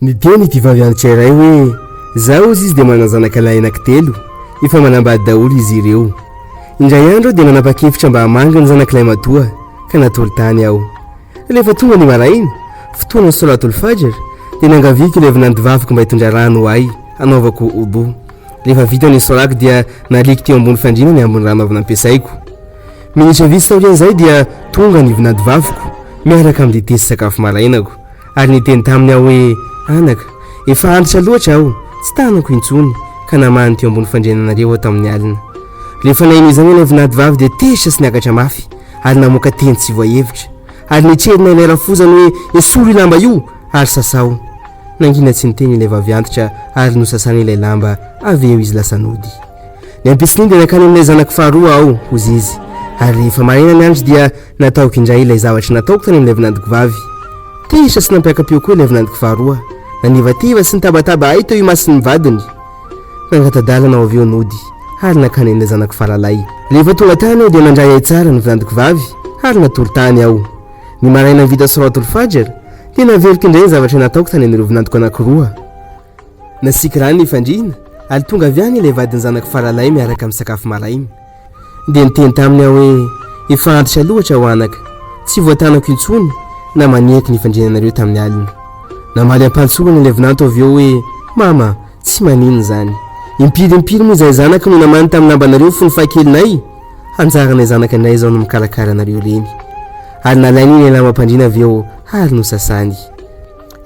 Niteny ty vavy antitra iray hoe zaho izy dia manana zanakalahy anankitelo efa manambady daholo izy ireo. Indray andro dia nanapa-kevitra mba hamanga ny zanakalahy matoa ka natory tany aho. Rehefa tonga ny maraina fotoana salatul fajr dia nangaviako ilay vinandivaviko mba hitondra rano ahy hanaovako wudu. Rehefa vita ny solako dia naliko teo ambony fandriana ny ambony rano avy nampiasaiko. Minitra vitsy saorian'izay dia tonga ny vinandivaviko miaraka amin'ny dite sy sakafo marainako ary niteny taminy aho hoe anaka efa antitra loatra aho tsy tanako intsony ka namany teo ambony fandriananareo aho tamin'ny alina. Rehefa nahin'izany ilay vinandivavy dia tesitra sy niakatra mafy ary namoaka teny tsy voahevitra ary nitrerina ilay rafozany hoe esolo lamba io ary sasao. Nangina tsy niteny ilay vavy antitra ary nosasany ilay lamba avy eo izy lasanody. Ny ampisin'iny dia nakany amin'ilay zanako faharoa aho hozy izy ary rehefa maraina ny andro dia nataoko indray ilay zavatra nataoko tany amin'ilay vinandiko vavy. Tesitra sy nampiaka-peo koa ilay vinandiko faharoa nanivativa sy nitabataba ay teo imasin'ny vadiny. Nangatadalana ao avy eo nody ary nakany amin'ilay zanako fahalalay. Rehefa tonga tany aho dia nandray ay tsara ny vinandiko vavy ary natory tany aho. Ny maraina vita salatul fajr dia naveriko indray ny zavatra nataoko tany amin'ireo vinandiko anankiroa. Nasiky rano ny fandriana ary tonga avy any ilay vadiny zanako fahalalay miaraka amin'ny sakafo maraina. Dia niteny taminy aho hoe efa antitra loatra aho anaka tsy voatanako intsony na maniaky ny fandriananareo tamin'ny alina. Namaly ampantsogana ilay vinanto avy eo hoe mama tsy maninona zany impiry moa izay zanaka no namany tamin'ny lambanareo fony fahakelinay anjaranay zanaka anay izao no mikarakara anareo reny. Ary nalainy ilay lamba-pandriana avy eo ary nosasany.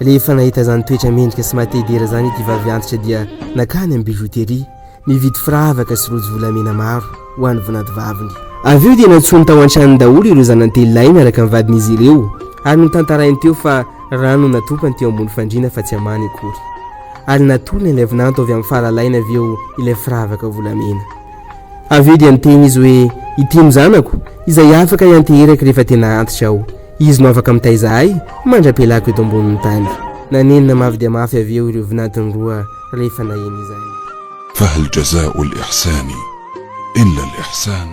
Rehefa nahita zany toetra mendrika sy matedera zany ity vavy antitra dia nakany amin'ny bijouterie nividy firavaka sy rojo volamena maro ho an'ny vinandivaviny. Avy eo dia nantsony tao an-tranony daholo ireo zanantely miaraka amin'ny vadin'izy ireo ary notantarainy teo fa rano natopany teo ambony fandriana fa tsy hamany akory. Ary natolona ilay vinanto avy amin'ny fahalalaina avy eo ilay firavaka volamena. Avy eo dia niteny izy hoe ity zanako izay afaka ianteheraka rehefa tena antitra aho. Izy no afaka mitaiza ahy mandrapelako eto ambonin'ny tany. Nanenina mafy dia mafy avy eo ireo vinantony roa rehefa naheny izany. فهل جزاء الإحسان إلا الإحسان